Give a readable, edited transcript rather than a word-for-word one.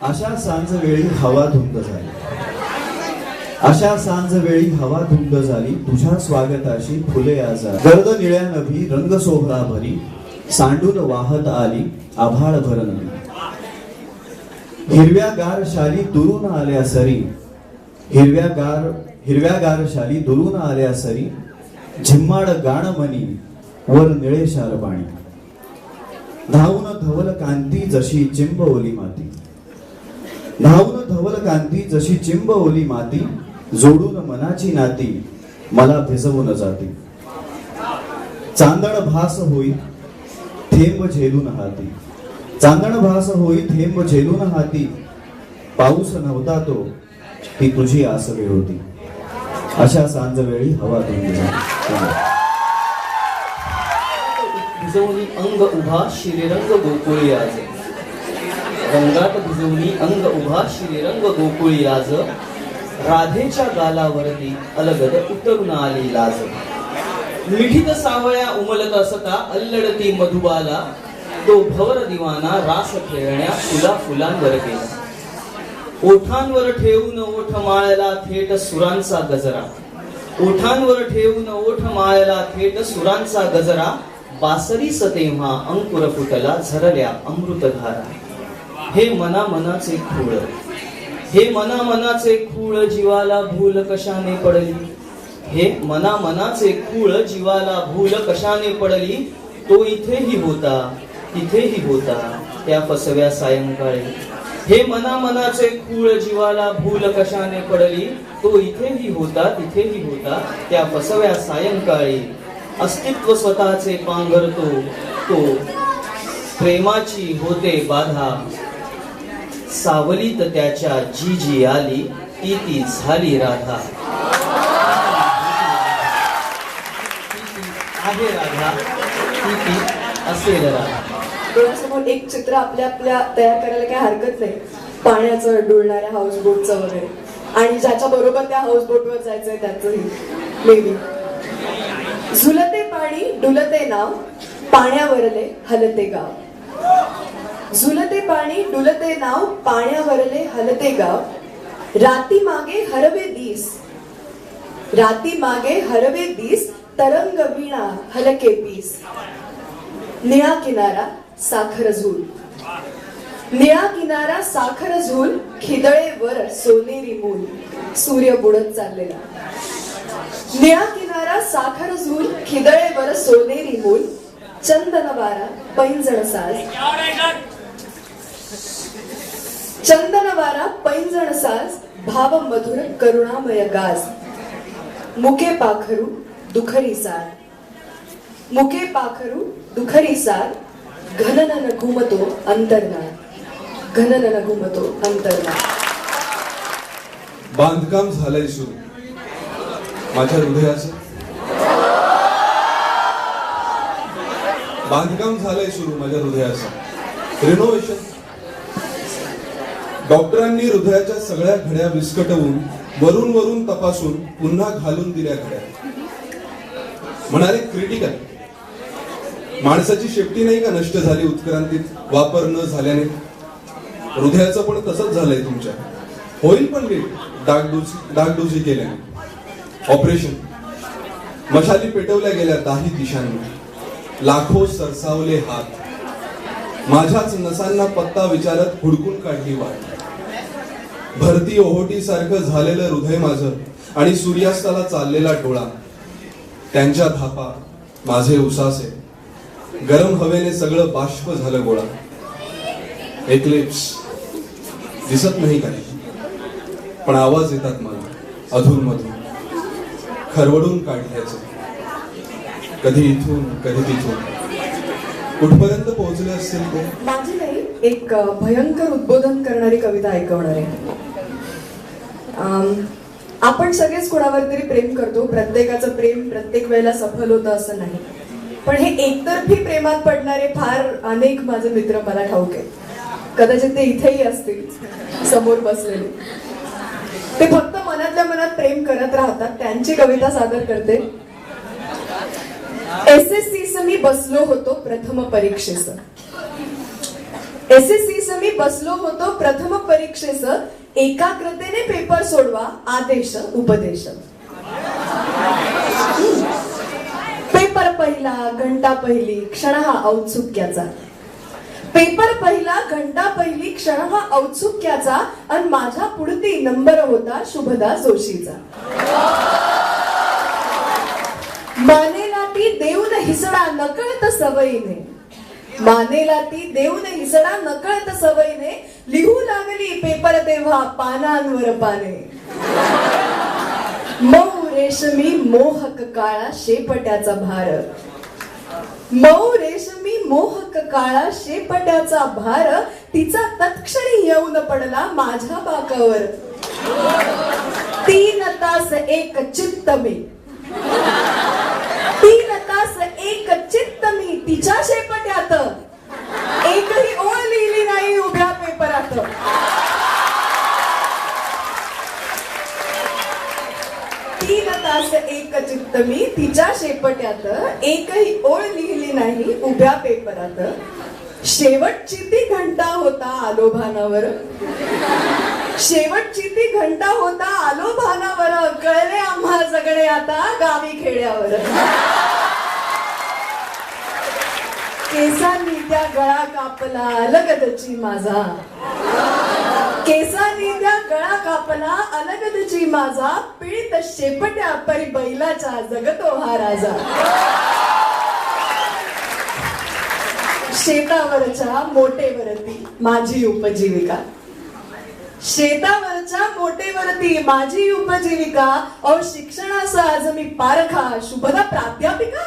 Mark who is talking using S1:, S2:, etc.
S1: अशा सांज वेळी हवा धुंद झाली, अशा सांज वेळी हवा धुंद झाली, तुझ्या स्वागताशी फुले आजा गर्द निळ्या नभी रंग सोहळा भरी, सांडून वाहत आली आभाळ भरण, हिरव्यागार शाली दुरून आल्या सरी, हिरव्यागार शाली दुरून आल्या सरी, झिम्माड गाण मनी वर निळे शार पाणी, धावून धवल कांती जशी चिंब ओली माती, धावून धवल कांती जशी चिंब ओली माती, जोडून मनाची नाती मला भिजवून जाती, चांदण भास होई थेंब झेलून हाती, चांदण भास होई थेंब झेलून हाती, पाऊस नव्हता तो ती तुझी आस वेळ होती, अशा सांज वेळी हवा धुंद झाली.
S2: भिजवणी अंग उभा श्रीरंग गोकुळी आज, रंगात भिजवणी अंग उभा श्रीरंग गोकुळी आज, राधेच्या गालावरती अलगद उतरून आली लाज, मिठीत सावळ्या उमलत असता अल्लडती मधुबाला, तो भवर दिवाना रास खेळण्या फुला फुलांवर गेला, ओठांवर ठेवून ओठ माळला थेट सुरांचा गजरा, ओठांवर ठेवून ओठ माळला थेट सुरांचा गजरा, बासरीस तेव्हा अंकुर फुटला झरल्या अमृतधारा, हे मना मनाचे खूळ, हे मना मनाचे खूळ जीवाला भूल कशाने पडली, हे मना मनाचे खूळ जीवाला भूल कशाने पडली, तो इथेही होता तिथेही होता त्या फसव्या सायंकाळी, हे मना मनाचे खूळ जीवाला भूल कशाने पडली, तो इथेही होता तिथेही होता त्या फसव्या सायंकाळी, अस्तित्व स्वतःचे पांघरतो तो प्रेमाची होते बाधा, सावलीत त्याच्या जी जी आली ती ती झाली राधा, आहे राधा ती ती असेल राधा.
S3: डोळ्यासमोर एक चित्र आपल्या आपल्या तयार करायला काही हरकत नाही, पाण्याचं डुलणाऱ्या हाऊसबोटचं वगैरे, आणि ज्याच्या बरोबर त्या हाऊसबोटवर जायचंय त्याचंही मे बी. झुलते पाणी डुलते नाव पाण्यावरले हलते गाव, झुलते पाणी डुलते नाव पाण्यावरले हलते गाव, राती मागे हरवे दिस, राती मागे हरवे दिस, तरंग वीणा हलके पीस, निळा किनारा साखर झूल, निळा किनारा साखर झूल, खिदळेवर सोनेरी मूल, सूर्य बुडत चाललेला, निळा किनारा साखर झूल, खिदळेवर सोनेरी मूल, चंदन वारा पैंजण साज, चंदन वारा पैंजण साज, भाव मधुर करुणामय गाज, मुके पाखरू दुखरी सार, मुके पाखरू दुखरी सार, घननन घुमतो अंतर्नाद, घननन घुमतो अंतर्नाद.
S4: बांधकाम झालंय सुरू माझ्या हृदयाचं, बांधकाम झालंय सुरू माझ्या हृदयाचं, रिनोव्हेशन. डॉक्टरांनी हृदयाच्या सगळ्या घड्या विस्कटवून वरून वरून तपासून पुन्हा घालून दिल्या घड्या, म्हणाले क्रिटिकल. माणसाची शेपटी नाही का नष्ट झाली उत्क्रांतीत वापर न झाल्याने, हृदयाचं पण तसंच झालंय तुमच्या, होईल पण लेट डागडुजी केल्याने. ऑपरेशन, मशाली पेटवल्या गेल्या दाही दिशांनी, लाखो सरसावले हात, माझ्याच नसांना पत्ता विचारत हुडकून काढली वाट, भरती ओहोटी सारखं झालेलं हृदय माझं आणि सूर्यास्ताला चाललेला डोळा, त्यांच्या धापा माझे उसासे, गरम हवेने सगळं बाष्प झालं गोळा. एक्लिप्स दिसत नाही काही पण आवाज येतात मला अधून मधून, खरवडून काढल्याचं, कधी इथून कधी तिथून, कुठपर्यंत पोहोचले असतील ते.
S3: माझी नाही, एक भयंकर उद्बोधन करणारी कविता ऐकवणार आहे. आपण सगळेच कोणावर तरी प्रेम करतो, प्रत्येकाचं प्रेम प्रत्येक वेळेला सफल होतं असं नाही, पण हे एकतर्फी प्रेमात पडणारे फार अनेक माझे मित्र मला ठाऊक आहेत, कदाचित ते इथेही असतील समोर बसलेले, ते फक्त मनातल्या मनात प्रेम करत राहतात. त्यांची कविता सादर करते. SSCचं मी बसलो होतो प्रथम परीक्षेचं, SSC मी बसलो होतो प्रथम परीक्षेचं, एकाग्रतेने पेपर सोडवा आदेश उपदेश. पेपर पहिला घंटा पहिली क्षण हा औत्सुक्याचा. पेपर पहिला घंटा पहिली क्षण हा औत्सुक्याचा, आणि माझ्या पुढती नंबर होता शुभदा जोशीचा. मानेला ती देऊन हिसडा नकळत सवयीने, मानेला ती देऊन हिसडा नकळत सवयीने, लिहू लागली पेपर तेव्हा पानांवर पाने. मऊ रेशमी मोहक काळा शेपट्याचा भार, मऊ रेशमी मोहक काळा शेपट्याचा भार, तिचा तत्क्षणी येऊन पडला माझ्या बाकावर. 3 तास एक चित्त मी, 3 तास एक चित्त मी तिच्या शेपट्यात, एकही ओळ लिहिली नाही उभ्या पेपरात. 3 तास एक चित्त मी तिच्या शेपट्यात, एकही ओळ लिहिली नाही उभ्या पेपरात. शेवटची ती घंटा होता आलो भानावर, शेवटची ती घंटा होता आलो भानावर, कळले आम्हा सगळे आता गावी खेड्यावर. केसांनी त्या गळा कापला अलगदची माझा, केसांनी त्या गळा कापला अलगदची माझा, पीडित शेपट्या परी बैलाच्या जगतो हा राजा. शेतावरच्या मोटेवरती माझी उपजीविका, शेतावरच्या मोटेवरती माझी उपजीविका. शिक्षणाचा आज मी पारखा शुभदा प्राध्यापिका.